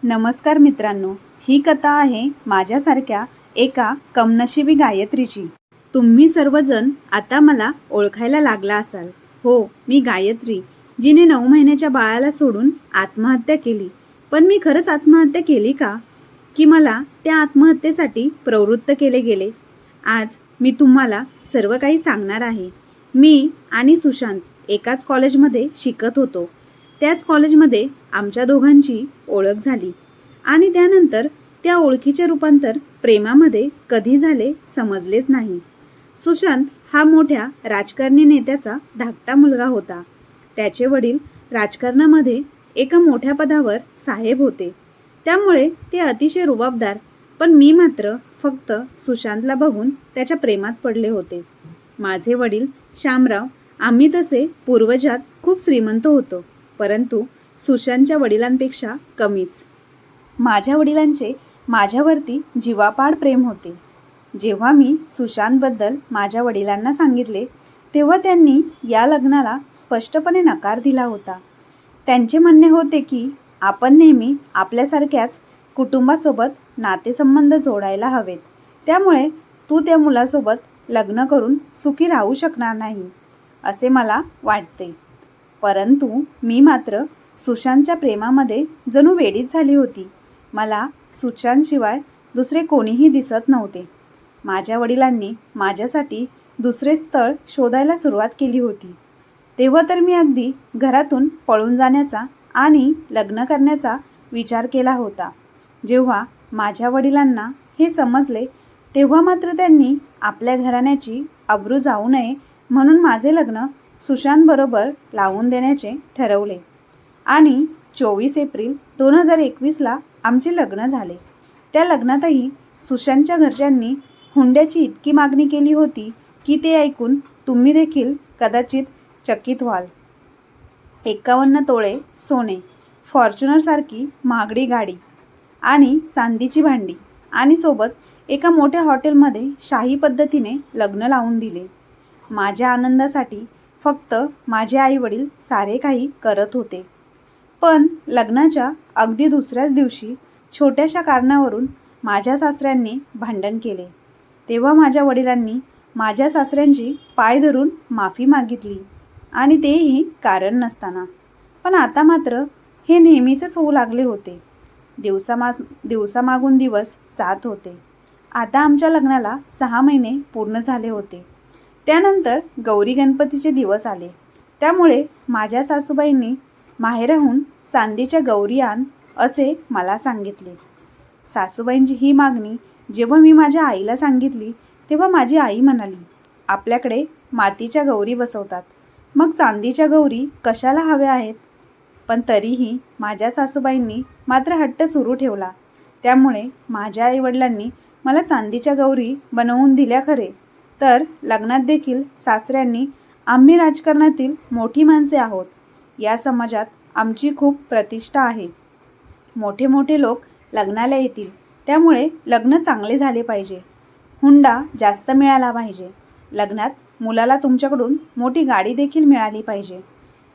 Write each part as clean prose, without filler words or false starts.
नमस्कार मित्रांनो, ही कथा आहे माझ्यासारख्या एका कमनशिबी गायत्रीची। तुम्ही सर्वजण आता मला ओळखायला लागला असाल। हो, मी गायत्री, जिने 9 महिन्याच्या बाळाला सोडून आत्महत्या केली। पण मी खरंच आत्महत्या केली का? की मला त्या आत्महत्येसाठी प्रवृत्त केले गेले? आज मी तुम्हाला सर्व काही सांगणार आहे। मी आणि सुशांत एकाच कॉलेजमध्ये शिकत होतो। त्याच कॉलेजमध्ये आमच्या दोघांची ओळख झाली आणि त्यानंतर त्या ओळखीचे रूपांतर प्रेमामध्ये कधी झाले समजलेच नाही। सुशांत हा मोठ्या राजकारणी नेत्याचा धाकटा मुलगा होता। त्याचे वडील राजकारणामध्ये एका मोठ्या पदावर साहेब होते, त्यामुळे ते अतिशय रुबाबदार। पण मी मात्र फक्त सुशांतला बघून त्याच्या प्रेमात पडले होते। माझे वडील शामराव, आम्ही तसे पूर्वजात खूप श्रीमंत होतो, परंतु सुशांतच्या वडिलांपेक्षा कमीच। माझ्या वडिलांचे माझ्यावरती जीवापाड प्रेम होते। जेव्हा मी सुशांतबद्दल माझ्या वडिलांना सांगितले, तेव्हा त्यांनी या लग्नाला स्पष्टपणे नकार दिला होता। त्यांचे म्हणणे होते की आपण नेहमी आपल्यासारख्याच कुटुंबासोबत नातेसंबंध जोडायला हवेत, त्यामुळे तू त्या मुलासोबत लग्न करून सुखी राहू शकणार नाही असे मला वाटते। परंतु मी मात्र सुशांतच्या प्रेमामध्ये जणू वेडीच झाली होती। मला सुशांतशिवाय दुसरे कोणीही दिसत नव्हते। माझ्या वडिलांनी माझ्यासाठी दुसरे स्थळ शोधायला सुरुवात केली होती। तेव्हा तर मी अगदी घरातून पळून जाण्याचा आणि लग्न करण्याचा विचार केला होता। जेव्हा माझ्या वडिलांना हे समजले, तेव्हा मात्र त्यांनी आपल्या घराण्याची अब्रू जाऊ नये म्हणून माझे लग्न सुशांतबरोबर लावून देण्याचे ठरवले आणि 24 एप्रिल 2021ला आमचे लग्न झाले। त्या लग्नातही सुशांतच्या घरच्यांनी हुंड्याची इतकी मागणी केली होती की ते ऐकून तुम्ही देखील कदाचित चकित व्हाल। 51 तोळे सोने, फॉर्च्युनरसारखी महागडी गाडी आणि चांदीची भांडी आणि सोबत एका मोठ्या हॉटेलमध्ये शाही पद्धतीने लग्न लावून दिले। माझ्या आनंदासाठी फक्त माझे आईवडील सारे काही करत होते। पण लग्नाच्या अगदी दुसऱ्याच दिवशी छोट्याशा कारणावरून माझ्या सासऱ्यांनी भांडण केले। तेव्हा माझ्या वडिलांनी माझ्या सासऱ्यांची पाय धरून माफी मागितली आणि तेही कारण नसताना। पण आता मात्र हे नेहमीचेच होऊ लागले होते। दिवसामागून दिवस जात होते। आता आमच्या लग्नाला 6 महिने पूर्ण झाले होते। त्यानंतर गौरी गणपतीचे दिवस आले, त्यामुळे माझ्या सासूबाईंनी माहेरहून चांदीच्या गौरी आण असे मला सांगितले। सासूबाईंची ही मागणी जेव्हा मी माझ्या आईला सांगितली, तेव्हा माझी आई म्हणाली, आपल्याकडे मातीच्या गौरी बसवतात, मग चांदीच्या गौरी कशाला हव्या आहेत? पण तरीही माझ्या सासूबाईंनी मात्र हट्ट सुरू ठेवला। त्यामुळे माझ्या आईवडिलांनी मला चांदीच्या गौरी बनवून दिल्या खरे, तर लग्नात देखील सासऱ्यांनी आम्ही राजकारणातील मोठी माणसे आहोत, या समाजात आमची खूप प्रतिष्ठा आहे, मोठे मोठे लोक लग्नाला येतील, त्यामुळे लग्न चांगले झाले पाहिजे, हुंडा जास्त मिळाला पाहिजे, लग्नात मुलाला तुमच्याकडून मोठी गाडी देखील मिळाली पाहिजे,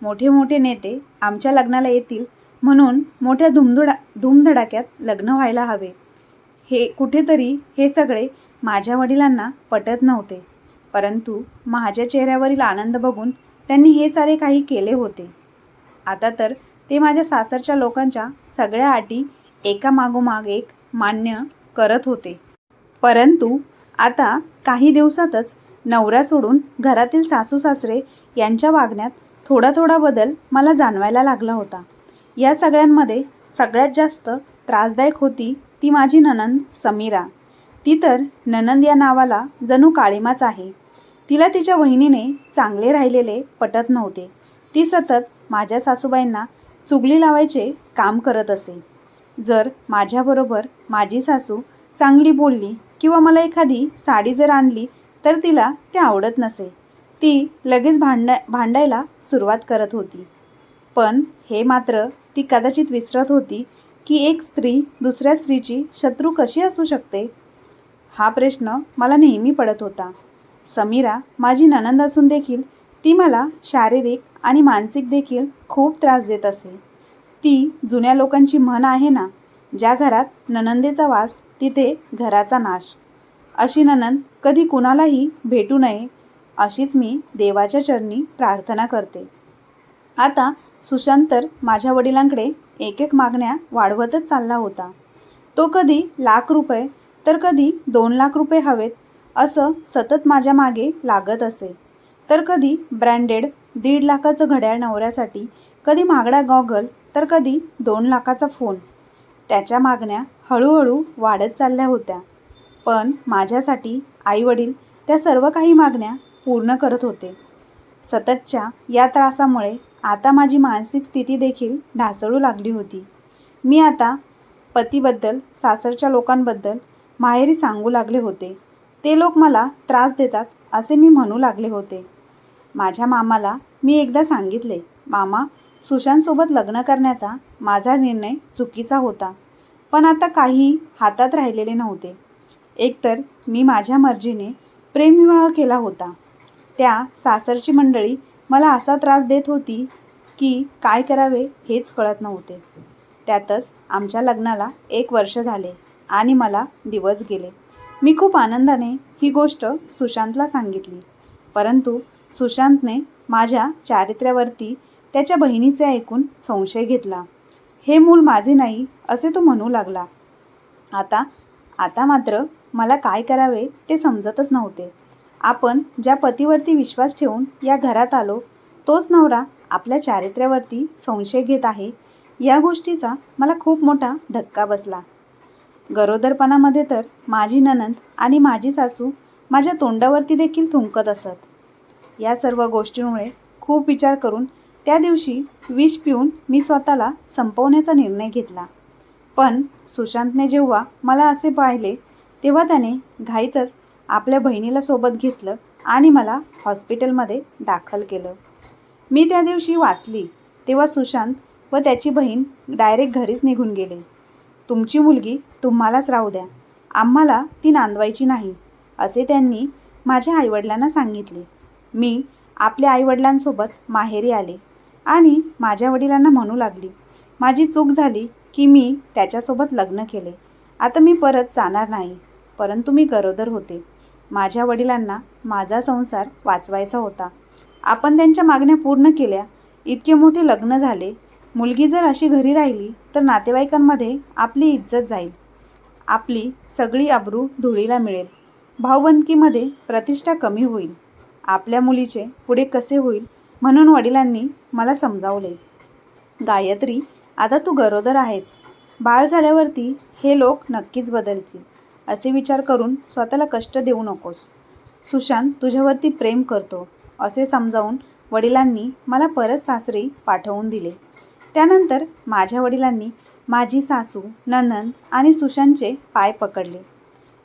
मोठे मोठे नेते आमच्या लग्नाला येतील म्हणून मोठ्या धूमधडाक्यात लग्न व्हायला हवे। हे कुठेतरी हे सगळे माझ्या वडिलांना पटत नव्हते, परंतु माझ्या चेहऱ्यावरील आनंद बघून त्यांनी हे सारे काही केले होते। आता तर ते माझ्या सासरच्या लोकांच्या सगळ्या अटी एकामागोमाग एक मान्य करत होते। परंतु आता काही दिवसातच नवरा सोडून घरातील सासू सासरे यांच्या वागण्यात थोडा थोडा बदल मला जाणवायला लागला होता। या सगळ्यांमध्ये सगळ्यात जास्त त्रासदायक होती ती माझी नणंद समीरा। ती तर नणंद या नावाला जणू काळीमाच आहे। तिला तिच्या वहिनीने चांगले राहिलेले पटत नव्हते। ती सतत माझ्या सासूबाईंना चुगली लावायचे काम करत असे। जर माझ्याबरोबर माझी सासू चांगली बोलली किंवा मला एखादी साडी जर आणली तर तिला ते आवडत नसे। ती लगेच भांडायला सुरुवात करत होती। पण हे मात्र ती कदाचित विसरत होती की एक स्त्री दुसऱ्या स्त्रीची शत्रू कशी असू शकते? हा प्रश्न मला नेहमी पडत होता। समीरा माझी नणंद असून देखील ती मला शारीरिक आणि मानसिक देखील खूप त्रास देत असे। ती जुन्या लोकांची म्हण आहे ना, ज्या घरात नणंदेचा वास तिथे घराचा नाश. अशी नणंद कधी कुणालाही भेटू नये अशीच मी देवाच्या चरणी प्रार्थना करते. आता सुशांत तर माझ्या वडिलांकडे एक एक मागण्या वाढवतच चालला होता. तो कधी ₹1,00,000 तर कधी ₹2,00,000 हवेत असं सतत माझ्या मागे लागत असे. तर कधी ब्रँडेड 1,50,000चं घड्याळ नवऱ्यासाठी, कधी महागडा गॉगल, तर कधी 2,00,000चा फोन. त्याच्या मागण्या हळूहळू वाढत चालल्या होत्या. पण माझ्यासाठी आईवडील त्या सर्व काही मागण्या पूर्ण करत होते. सततच्या या त्रासामुळे आता माझी मानसिक स्थिती देखील ढासळू लागली होती. मी आता पतीबद्दल, सासरच्या लोकांबद्दल माहेरी सांगू लागले होते. ते लोक मला त्रास देतात असे मी म्हणू लागले होते. माझ्या मामाला मी एकदा सांगितले, मामा, सुशांतसोबत लग्न करण्याचा माझा निर्णय चुकीचा होता. पण आता काही हातात राहिलेले नव्हते. एकतर मी माझ्या मर्जीने प्रेमविवाह केला होता. त्या सासरची मंडळी मला असा त्रास देत होती की काय करावे हेच कळत नव्हते. त्यातच आमच्या लग्नाला 1 वर्ष झाले आणि मला दिवस गेले. मी खूप आनंदाने ही गोष्ट सुशांतला सांगितली. परंतु सुशांतने माझ्या चारित्र्यावरती त्याच्या बहिणीचे ऐकून संशय घेतला. हे मूल माझे नाही असे तो म्हणू लागला. आता मात्र मला काय करावे ते समजतच नव्हते. आपण ज्या पतीवरती विश्वास ठेवून या घरात आलो, तोच नवरा आपल्या चारित्र्यावरती संशय घेत आहे, या गोष्टीचा मला खूप मोठा धक्का बसला. गरोदरपणामध्ये तर माझी नणंद आणि माझी सासू माझ्या तोंडावरती देखील थुंकत असत. या सर्व गोष्टींमुळे खूप विचार करून त्या दिवशी विष पिऊन मी स्वतःला संपवण्याचा निर्णय घेतला. पण सुशांतने जेव्हा मला असे पाहिले तेव्हा त्याने घाईतच आपल्या बहिणीला सोबत घेतलं आणि मला हॉस्पिटलमध्ये दाखल केलं. मी त्या दिवशी वाचली तेव्हा सुशांत व त्याची बहीण डायरेक्ट घरीच निघून गेले. तुमची मुलगी तुम्हालाच राहू द्या, आम्हाला ती नांदवायची नाही, असे त्यांनी माझ्या आईवडिलांना सांगितले. मी आपल्या आईवडिलांसोबत माहेरी आले आणि माझ्या वडिलांना म्हणू लागली, माझी चूक झाली की मी त्याच्यासोबत लग्न केले. आता मी परत जाणार नाही. परंतु मी गरोदर होते. माझ्या वडिलांना माझा संसार वाचवायचा होता. आपण त्यांच्या मागण्या पूर्ण केल्या. इतके मोठे लग्न झाले. मुलगी जर अशी घरी राहिली तर नातेवाईकांमध्ये आपली इज्जत जाईल. आपली सगळी अब्रू धुळीला मिळेल. भाऊबंदकीमध्ये प्रतिष्ठा कमी होईल. आपल्या मुलीचे पुढे कसे होईल म्हणून वडिलांनी मला समजावले. गायत्री, आता तू गरोदर आहेस. बाळ झाल्यावरती हे लोक नक्कीच बदलतील. असे विचार करून स्वतःला कष्ट देऊ नकोस. सुशांत तुझ्यावरती प्रेम करतो असे समजावून वडिलांनी मला परत सासरी पाठवून दिले. त्यानंतर माझ्या वडिलांनी माझी सासू, नणंद आणि सुशांतचे पाय पकडले.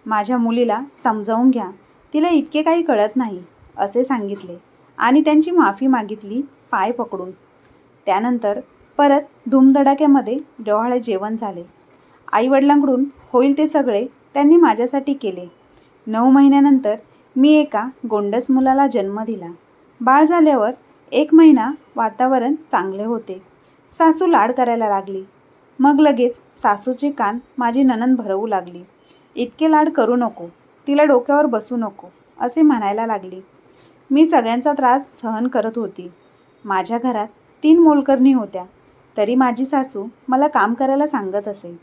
माझ्या मुलीला समजावून घ्या, तिला इतके काही कळत नाही असे सांगितले आणि त्यांची माफी मागितली पाय पकडून. त्यानंतर परत धूमधडाक्यामध्ये डोहाळे जेवण झाले. आईवडिलांकडून होईल ते सगळे त्यांनी माझ्यासाठी केले. 9 महिन्यानंतर मी एका गोंडस मुलाला जन्म दिला. बाळ झाल्यावर 1 महिना वातावरण चांगले होते. सासू लाड करायला लागली. मग लगेच सासूचे कान माझी नणंद भरवू लागली. इतके लाड करू नको, तिला डोक्यावर बसू नको असे म्हणायला लागली. मी सगळ्यांचा त्रास सहन करत होती. माझ्या घरात 3 मोलकरणी होत्या, तरी माझी सासू मला काम करायला सांगत असे.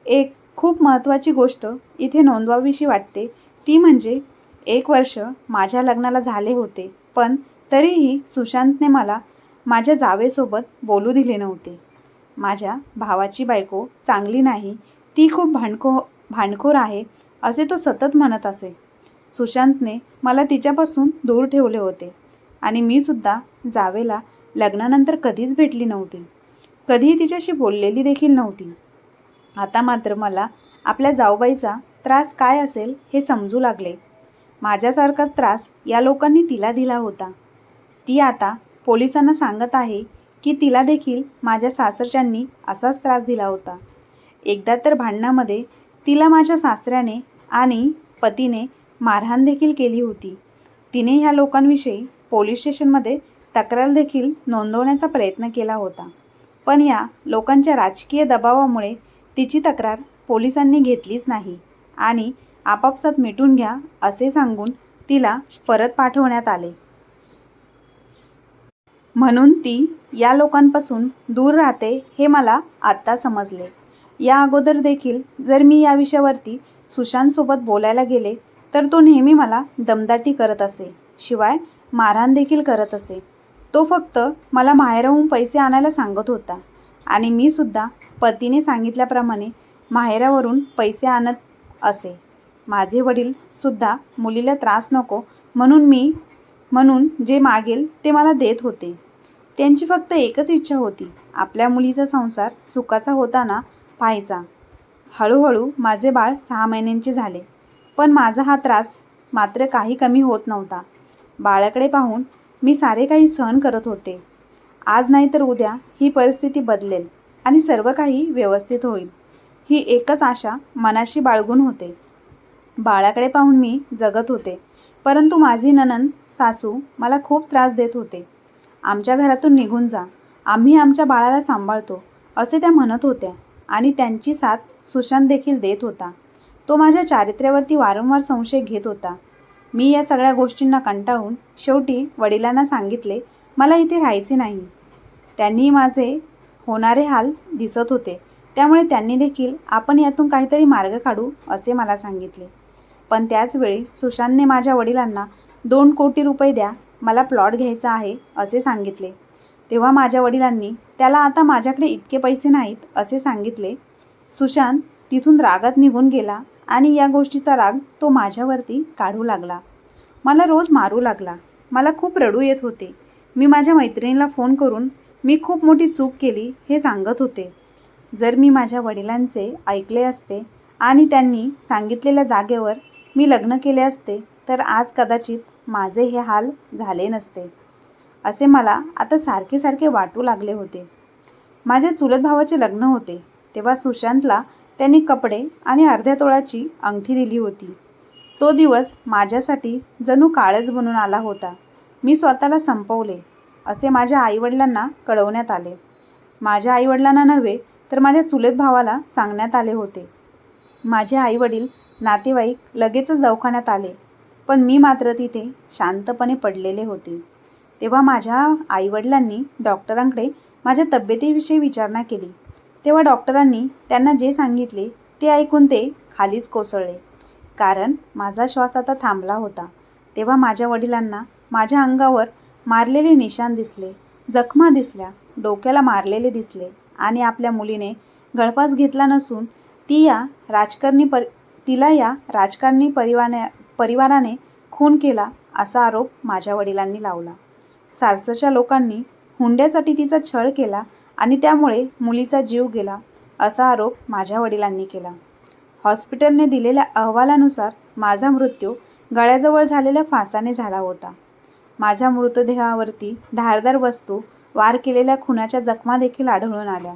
एक खूप महत्त्वाची गोष्ट इथे नोंदवावीशी वाटते, ती म्हणजे 1 वर्ष माझ्या लग्नाला झाले होते, पण तरीही सुशांतने मला माझ्या जावेसोबत बोलू दिले नव्हते. माझ्या भावाची बायको चांगली नाही, ती खूप भांडखोर आहे असे तो सतत म्हणत असे. सुशांतने मला तिच्यापासून दूर ठेवले होते आणि मी सुद्धा जावेला लग्नानंतर कधीच भेटली नव्हती. कधीही तिच्याशी बोललेली देखील नव्हती. आता मात्र मला आपल्या जाऊबाईचा त्रास काय असेल हे समजू लागले. माझ्यासारखाच त्रास या लोकांनी तिला दिला होता. ती आता पोलिसांना सांगत आहे की तिला देखील माझ्या सासरच्यांनी असाच त्रास दिला होता. एकदा तर भांडणामध्ये तिला माझ्या सासऱ्याने आणि पतीने मारहाण देखील केली होती. तिने ह्या लोकांविषयी पोलीस स्टेशनमध्ये तक्रार देखील नोंदवण्याचा प्रयत्न केला होता. पण या लोकांच्या राजकीय दबावामुळे तिची तक्रार पोलिसांनी घेतलीच नाही आणि आपापसात मिटून घ्या असे सांगून तिला परत पाठवण्यात आले. म्हणून ती या लोकांपासून दूर राहते हे मला आत्ता समजले. या अगोदर देखील जर मी या विषयावरती सुशांतसोबत बोलायला गेले तर तो नेहमी मला दमदाटी करत असे, शिवाय मारहाण देखील करत असे. तो फक्त मला माहेराहून पैसे आणायला सांगत होता आणि मी सुद्धा पतीने सांगितल्याप्रमाणे माहेरावरून पैसे आणत असे. माझे वडील सुद्धा मुलीला त्रास नको म्हणून जे मागेल ते मला देत होते. त्यांची फक्त एकच इच्छा होती, आपल्या मुलीचा संसार सुखाचा होताना पाहायचा. हळूहळू माझे बाळ 6 महिन्यांचे झाले, पण माझा हा त्रास मात्र काही कमी होत नव्हता. बाळाकडे पाहून मी सारे काही सहन करत होते. आज नाही तर उद्या ही परिस्थिती बदलेल आणि सर्व काही व्यवस्थित होईल, ही एकच आशा मनाशी बाळगून होते. बाळाकडे पाहून मी जगत होते, परंतु माझी नणंद सासू मला खूप त्रास देत होते. आमच्या घरातून निघून जा, आम्ही आमच्या बाळाला सांभाळतो असे त्या म्हणत होत्या आणि त्यांची साथ सुशांत देखील देत होता. तो माझ्या चारित्र्यावरती वारंवार संशय घेत होता. मी या सगळ्या गोष्टींना कंटाळून शेवटी वडिलांना सांगितले, मला इथे राहायचे नाही. त्यांनी माझे होणारे हाल दिसत होते, त्यामुळे त्यांनी देखील आपण यातून काहीतरी मार्ग काढू असे मला सांगितले. पण त्याचवेळी सुशांतने माझ्या वडिलांना 2 कोटी रुपये द्या, मला प्लॉट घ्यायचा आहे असे सांगितले. तेव्हा माझ्या वडिलांनी त्याला आता माझ्याकडे इतके पैसे नाहीत असे सांगितले. सुशांत तिथून रागात निघून गेला आणि या गोष्टीचा राग तो माझ्यावरती काढू लागला. मला रोज मारू लागला. मला खूप रडू येत होते. मी माझ्या मैत्रिणीला फोन करून मी खूप मोठी चूक केली हे सांगत होते. जर मी माझ्या वडिलांचे ऐकले असते आणि त्यांनी सांगितलेल्या जागेवर मी लग्न केले असते तर आज कदाचित माझे हे हाल झाले नसते असे मला आता सारखे सारखे वाटू लागले होते. माझ्या चुलत भावाचे लग्न होते तेव्हा सुशांतला त्यांनी कपडे आणि अर्ध्या तोळाची अंगठी दिली होती. तो दिवस माझ्यासाठी जणू काळच बनून आला होता. मी स्वतःला संपवले असे माझ्या आईवडिलांना कळवण्यात आले. माझ्या आईवडिलांना नव्हे तर माझ्या चुलत भावाला सांगण्यात आले होते. माझे आईवडील नातेवाईक लगेचच दवाखान्यात आले, पण मी मात्र तिथे शांतपणे पडलेले होते. तेव्हा माझ्या आईवडिलांनी डॉक्टरांकडे माझ्या तब्येतीविषयी विचारणा केली. तेव्हा डॉक्टरांनी त्यांना जे सांगितले ते ऐकून ते खालीच कोसळले, कारण माझा श्वास आता थांबला होता. तेव्हा माझ्या वडिलांना माझ्या अंगावर मारलेले निशाण दिसले, जखमा दिसल्या, डोक्याला मारलेले दिसले आणि आपल्या मुलीने गळफास घेतला नसून तिला या राजकारणी परिवाराने खून केला असा आरोप माझ्या वडिलांनी लावला. सारसच्या लोकांनी हुंड्यासाठी तिचा छळ केला आणि त्यामुळे मुलीचा जीव गेला असा आरोप माझ्या वडिलांनी केला. हॉस्पिटलने दिलेल्या अहवालानुसार माझा मृत्यू गळ्याजवळ झालेल्या फासाने झाला होता. माझ्या मृतदेहावरती धारदार वस्तू, वार केलेल्या खुनाच्या जखमा देखील आढळून आल्या.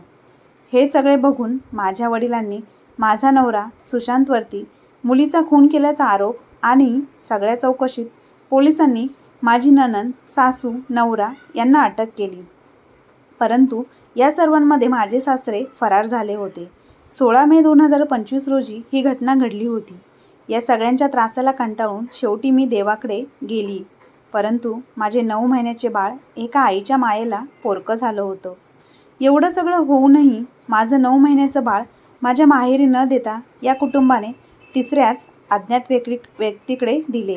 हे सगळे बघून माझ्या वडिलांनी माझा नवरा सुशांतवरती मुलीचा खून केल्याचा आरोप आणि सगळ्या चौकशीत पोलिसांनी माझी नणंद, सासू, नवरा यांना अटक केली. परंतु या सर्वांमध्ये माझे सासरे फरार झाले होते. 16 मे 2025 रोजी ही घटना घडली होती. या सगळ्यांच्या त्रासाला कंटाळून शेवटी मी देवाकडे गेली, परंतु माझे 9 महिन्याचे बाळ एका आईच्या मायेला पोरकं झालं होतं. एवढं सगळं होऊनही माझं 9 महिन्याचं बाळ माझ्या माहेरी न देता या कुटुंबाने तिसऱ्याच अज्ञात व्यक्तीकडे दिले.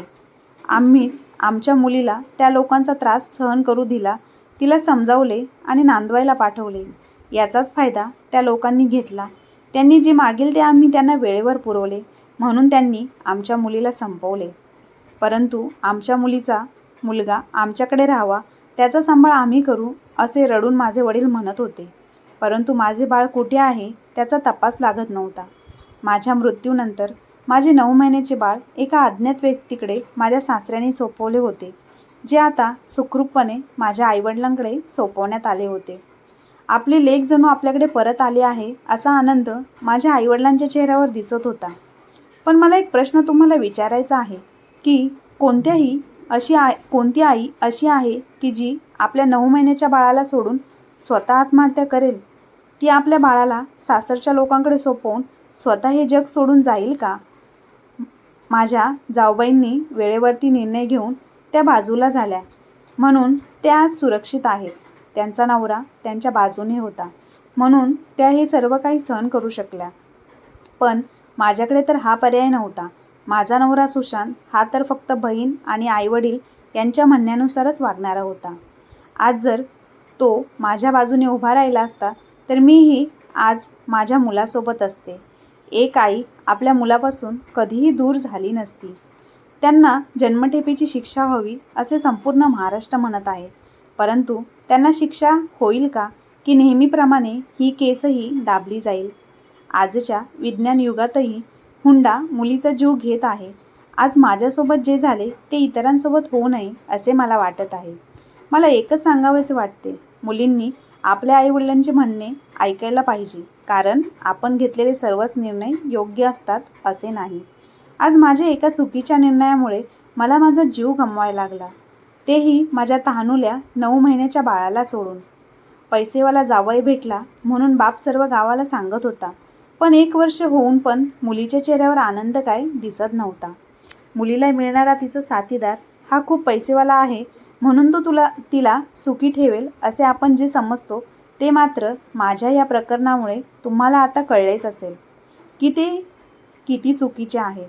आम्हीच आमच्या मुलीला त्या लोकांचा त्रास सहन करू दिला, तिला समजावले आणि नांदवायला पाठवले. याचाच फायदा त्या लोकांनी घेतला. त्यांनी जे मागेल ते आम्ही त्यांना वेळेवर पुरवले, म्हणून त्यांनी आमच्या मुलीला संपवले. परंतु आमच्या मुलीचा मुलगा आमच्याकडे राहावा, त्याचा सांभाळ आम्ही करू असे रडून माझे वडील म्हणत होते. परंतु माझे बाळ कुठे आहे त्याचा तपास लागत नव्हता. माझ्या मृत्यूनंतर माझे 9 महिन्याचे बाळ एका अज्ञात व्यक्तीकडे माझ्या सासऱ्याने सोपवले होते, जे आता सुखरूपपणे माझ्या आईवडिलांकडे सोपवण्यात आले होते. आपली लेक जणू आपल्याकडे परत आली आहे असा आनंद माझ्या आईवडिलांच्या चेहऱ्यावर दिसत होता. पण मला एक प्रश्न तुम्हाला विचारायचा आहे की कोणती आई अशी आहे की जी आपल्या 9 महिन्याच्या बाळाला सोडून स्वतः आत्महत्या करेल? ती आपल्या बाळाला सासरच्या लोकांकडे सोपवून स्वतः हे जग सोडून जाईल का? माझ्या जाऊबाईंनी वेळेवरती निर्णय घेऊन त्या बाजूला झाल्या म्हणून त्या आज सुरक्षित आहेत. त्यांचा नवरा त्यांच्या बाजूने होता म्हणून त्या हे सर्व काही सहन करू शकल्या. पण माझ्याकडे तर हा पर्याय नव्हता. माझा नवरा सुशांत हा तर फक्त बहीण आणि आईवडील यांच्या म्हणण्यानुसारच वागणारा होता. आज जर तो माझ्या बाजूने उभा राहिला असता तर मीही आज माझ्या मुलासोबत असते. एक आई आपल्या मुलापासून कधीही दूर झाली नसती. त्यांना जन्मठेपेची शिक्षा व्हावी असे संपूर्ण महाराष्ट्र म्हणत आहे. परंतु त्यांना शिक्षा होईल का की नेहमीप्रमाणे ही केसही दाबली जाईल? आजच्या विज्ञान युगातही हुंडा मुलीचा जीव घेत आहे. आज माझ्यासोबत जे झाले ते इतरांसोबत होऊ नये असे मला वाटत आहे. मला एकच सांगावेसे वाटते, मुलींनी आपल्या आईवडिलांचे म्हणणे ऐकायला पाहिजे, कारण आपण घेतलेले सर्वच निर्णय योग्य असतात असे नाही. आज माझ्या एका चुकीच्या निर्णयामुळे मला माझा जीव गमवायला लागला, तेही माझ्या तहानुल्या 9 महिन्याच्या बाळाला सोडून. पैसेवाला जावई भेटला म्हणून बाप सर्व गावाला सांगत होता, पण 1 वर्ष होऊन पण मुलीच्या चेहऱ्यावर आनंद काय दिसत नव्हता. मुलीला मिळणारा तिचा साथीदार हा खूप पैसेवाला आहे म्हणून तो तिला सुखी ठेवेल असे आपण जे समजतो ते मात्र माझ्या या प्रकरणामुळे तुम्हाला आता कळलेच असेल की ते किती चुकीचे आहे.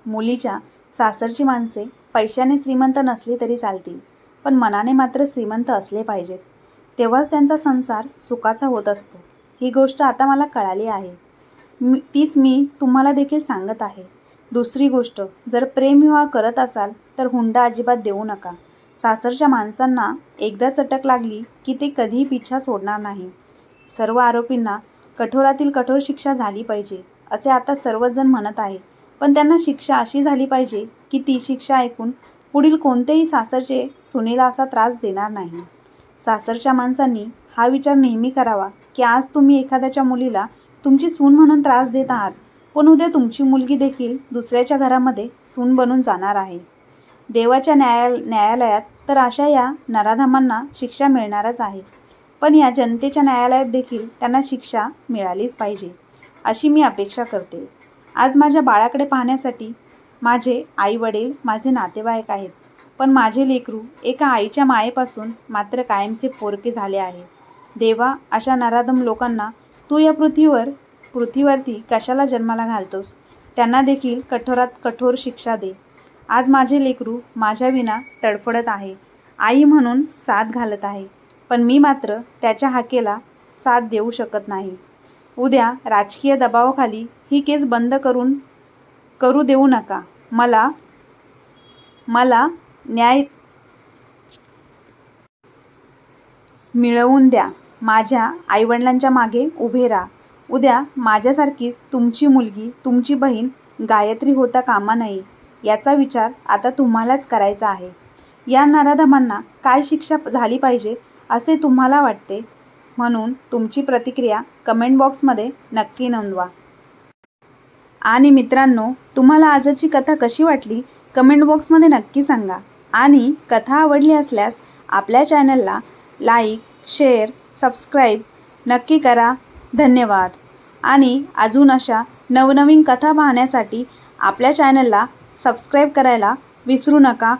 मुलीच्या सासरची माणसे पैशाने श्रीमंत नसली तरी चालतील, पण मनाने मात्र श्रीमंत असले पाहिजेत. तेव्हाच त्यांचा संसार सुखाचा होत असतो. ही गोष्ट आता मला कळाली आहे. तीच मी तुम्हाला देखील सांगत आहे. दुसरी गोष्ट, जर प्रेमविवाह करत असाल तर हुंडा अजिबात देऊ नका. सासरच्या माणसांना एकदा चटक लागली की ते कधीही पिछा सोडणार नाही. सर्व आरोपींना कठोरातील कठोर शिक्षा झाली पाहिजे असे आता सर्वजण म्हणत आहे, पण त्यांना शिक्षा अशी झाली पाहिजे की ती शिक्षा ऐकून पुढील कोणतेही सासरचे सुनेला असा त्रास देणार नाही. सासरच्या माणसांनी हा विचार नेहमी करावा की आज तुम्ही एखाद्याच्या मुलीला तुमची सून म्हणून त्रास देत आहात, पण उद्या तुमची मुलगी देखील दुसऱ्याच्या घरामध्ये सून बनून जाणार आहे. देवाच्या न्यायालयात तर अशा या नराधमांना शिक्षा मिळणारच आहे, पण या जनतेच्या न्यायालयात देखील त्यांना शिक्षा मिळालीच पाहिजे अशी मी अपेक्षा करते. आज माझ्या बाळाकडे पाहण्यासाठी माझे आई वडील माझे नातेवाईक आहेत, पण माझे लेकरू एका आईच्या मायेपासून मात्र कायमचे पोरके झाले आहे. देवा, अशा नराधम लोकांना तू या पृथ्वीवरती कशाला जन्माला घालतोस? त्यांना देखील कठोरात कठोर शिक्षा दे. आज माझे लेकरू माझ्याविना तडफडत आहे, आई म्हणून साथ घालत आहे, पण मी मात्र त्याच्या हाकेला साथ देऊ शकत नाही. उद्या राजकीय दबावाखाली ही केस बंद करू देऊ नका. मला न्याय मिळवून द्या. माझ्या आईवडिलांच्या मागे उभे राहा. उद्या माझ्यासारखीच तुमची मुलगी, तुमची बहीण गायत्री होता कामा नये याचा विचार आता तुम्हालाच करायचा आहे. या नराधमांना काय शिक्षा झाली पाहिजे असे तुम्हाला वाटते? म्हणून तुमची प्रतिक्रिया कमेंट बॉक्समध्ये नक्की नोंदवा. आणि मित्रांनो, तुम्हाला आजची कथा कशी वाटली कमेंट बॉक्समध्ये नक्की सांगा. आणि कथा आवडली असल्यास आपल्या चॅनलला लाईक, शेअर, सबस्क्राईब नक्की करा. धन्यवाद. आणि अजून अशा नवनवीन कथा पाहण्यासाठी आपल्या चॅनलला सबस्क्राईब करायला विसरू नका.